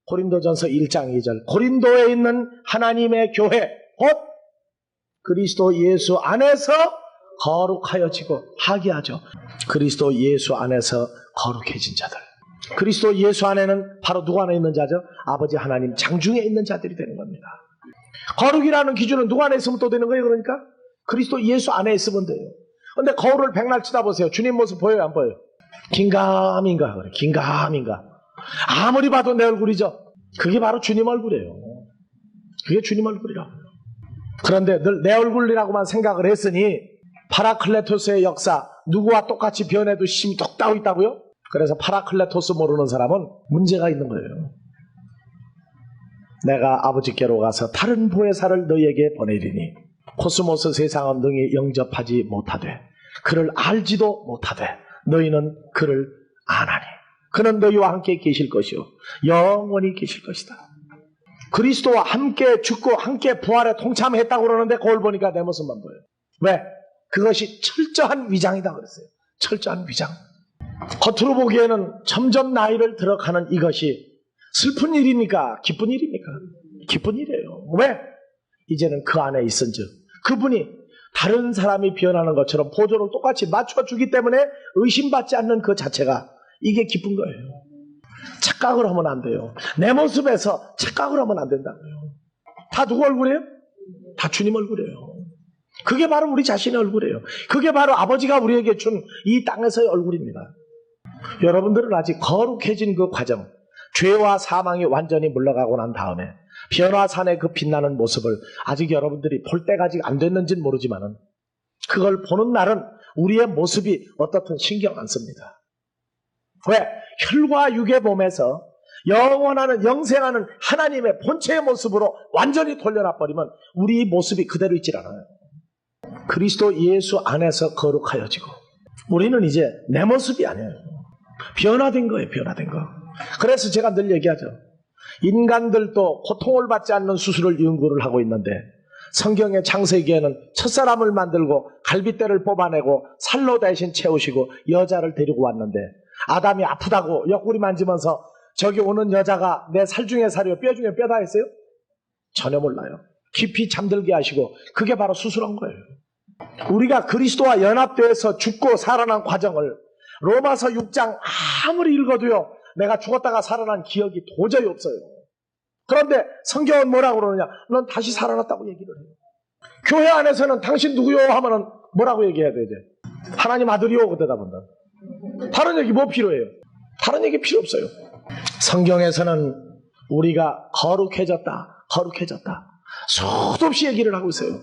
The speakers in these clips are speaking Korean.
고린도전서 1장 2절 고린도에 있는 하나님의 교회 곧 그리스도 예수 안에서 거룩하여지고 하게하죠. 그리스도 예수 안에서 거룩해진 자들. 그리스도 예수 안에는 바로 누구 안에 있는 자죠? 아버지 하나님 장중에 있는 자들이 되는 겁니다. 거룩이라는 기준은 누구 안에 있으면 또 되는 거예요? 그러니까 그리스도 예수 안에 있으면 돼요. 근데 거울을 백날 쳐다보세요. 주님 모습 보여요? 안 보여요? 긴가민가 그래. 긴가민가. 아무리 봐도 내 얼굴이죠. 그게 바로 주님 얼굴이에요. 그게 주님 얼굴이라고. 그런데 늘 내 얼굴이라고만 생각을 했으니 파라클레토스의 역사 누구와 똑같이 변해도 힘이 뚝 따고 있다고요? 그래서 파라클레토스 모르는 사람은 문제가 있는 거예요. 내가 아버지께로 가서 다른 보혜사를 너희에게 보내리니 코스모스 세상은 능히 영접하지 못하되 그를 알지도 못하되 너희는 그를 아나니 그는 너희와 함께 계실 것이요 영원히 계실 것이다. 그리스도와 함께 죽고 함께 부활에 동참했다고 그러는데 거울 보니까 내 모습만 보여요. 왜? 그것이 철저한 위장이다 그랬어요. 철저한 위장. 겉으로 보기에는 점점 나이를 들어가는 이것이 슬픈 일입니까? 기쁜 일입니까? 기쁜 일이에요. 왜? 이제는 그 안에 있은즉 그분이 다른 사람이 변하는 것처럼 보조를 똑같이 맞춰주기 때문에 의심받지 않는 그 자체가 이게 기쁜 거예요. 착각을 하면 안 돼요. 내 모습에서 착각을 하면 안 된다고요. 다 누구 얼굴이에요? 다 주님 얼굴이에요. 그게 바로 우리 자신의 얼굴이에요. 그게 바로 아버지가 우리에게 준 이 땅에서의 얼굴입니다. 여러분들은 아직 거룩해진 그 과정, 죄와 사망이 완전히 물러가고 난 다음에 변화산의 그 빛나는 모습을 아직 여러분들이 볼 때가 아직 안 됐는지는 모르지만은 그걸 보는 날은 우리의 모습이 어떻든 신경 안 씁니다. 왜? 혈과 육의 몸에서 영원하는 영생하는 하나님의 본체의 모습으로 완전히 돌려놔버리면 우리 모습이 그대로 있질 않아요. 그리스도 예수 안에서 거룩하여지고 우리는 이제 내 모습이 아니에요. 변화된 거예요. 변화된 거. 그래서 제가 늘 얘기하죠. 인간들도 고통을 받지 않는 수술을 연구를 하고 있는데 성경의 창세기에는 첫사람을 만들고 갈빗대를 뽑아내고 살로 대신 채우시고 여자를 데리고 왔는데 아담이 아프다고 옆구리 만지면서 저기 오는 여자가 내 살 중에 살이요 뼈 중에 뼈다 했어요? 전혀 몰라요. 깊이 잠들게 하시고 그게 바로 수술한 거예요. 우리가 그리스도와 연합되어서 죽고 살아난 과정을 로마서 6장 아무리 읽어도요 내가 죽었다가 살아난 기억이 도저히 없어요. 그런데 성경은 뭐라고 그러느냐? 넌 다시 살아났다고 얘기를 해요. 교회 안에서는 당신 누구요? 하면은 뭐라고 얘기해야 되지? 하나님 아들이요? 그 대답한다. 다른 얘기 뭐 필요해요? 다른 얘기 필요 없어요. 성경에서는 우리가 거룩해졌다 거룩해졌다 수도 없이 얘기를 하고 있어요.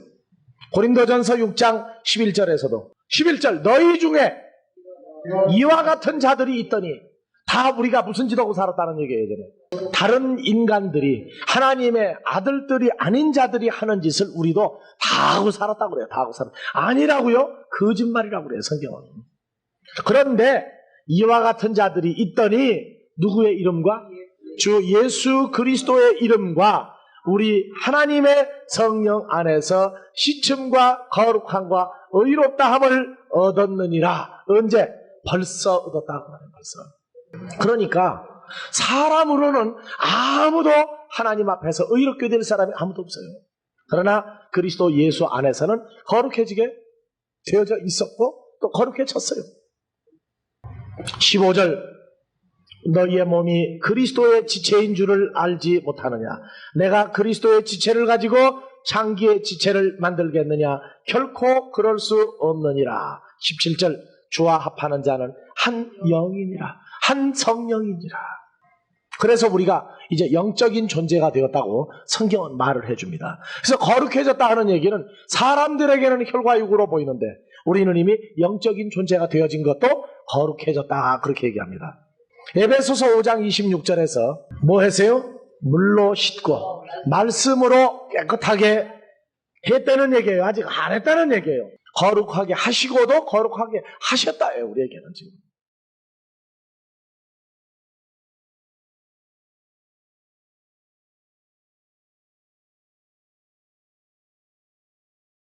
고린도전서 6장 11절에서도 11절 너희 중에 이와 같은 자들이 있더니 다 우리가 무슨 짓 하고 살았다는 얘기예요. 예전에. 다른 인간들이 하나님의 아들들이 아닌 자들이 하는 짓을 우리도 다 하고 살았다고 그래요. 다 하고 살았다. 아니라고요? 거짓말이라고 그래요. 성경은. 그런데 이와 같은 자들이 있더니 누구의 이름과? 주 예수 그리스도의 이름과 우리 하나님의 성령 안에서 시침과 거룩함과 의롭다함을 얻었느니라. 언제? 벌써 얻었다고 하는 벌써. 그러니까 사람으로는 아무도 하나님 앞에서 의롭게 될 사람이 아무도 없어요. 그러나 그리스도 예수 안에서는 거룩해지게 되어져 있었고 또 거룩해졌어요. 15절 너희의 몸이 그리스도의 지체인 줄을 알지 못하느냐? 내가 그리스도의 지체를 가지고 장기의 지체를 만들겠느냐? 결코 그럴 수 없느니라. 17절 주와 합하는 자는 한 영이니라. 한 성령이니라. 그래서 우리가 이제 영적인 존재가 되었다고 성경은 말을 해줍니다. 그래서 거룩해졌다 하는 얘기는 사람들에게는 혈과 육으로 보이는데 우리는 이미 영적인 존재가 되어진 것도 거룩해졌다 그렇게 얘기합니다. 에베소서 5장 26절에서 뭐 했어요? 물로 씻고 말씀으로 깨끗하게 했다는 얘기예요. 아직 안 했다는 얘기예요. 거룩하게 하시고도 거룩하게 하셨다예요. 우리에게는 지금.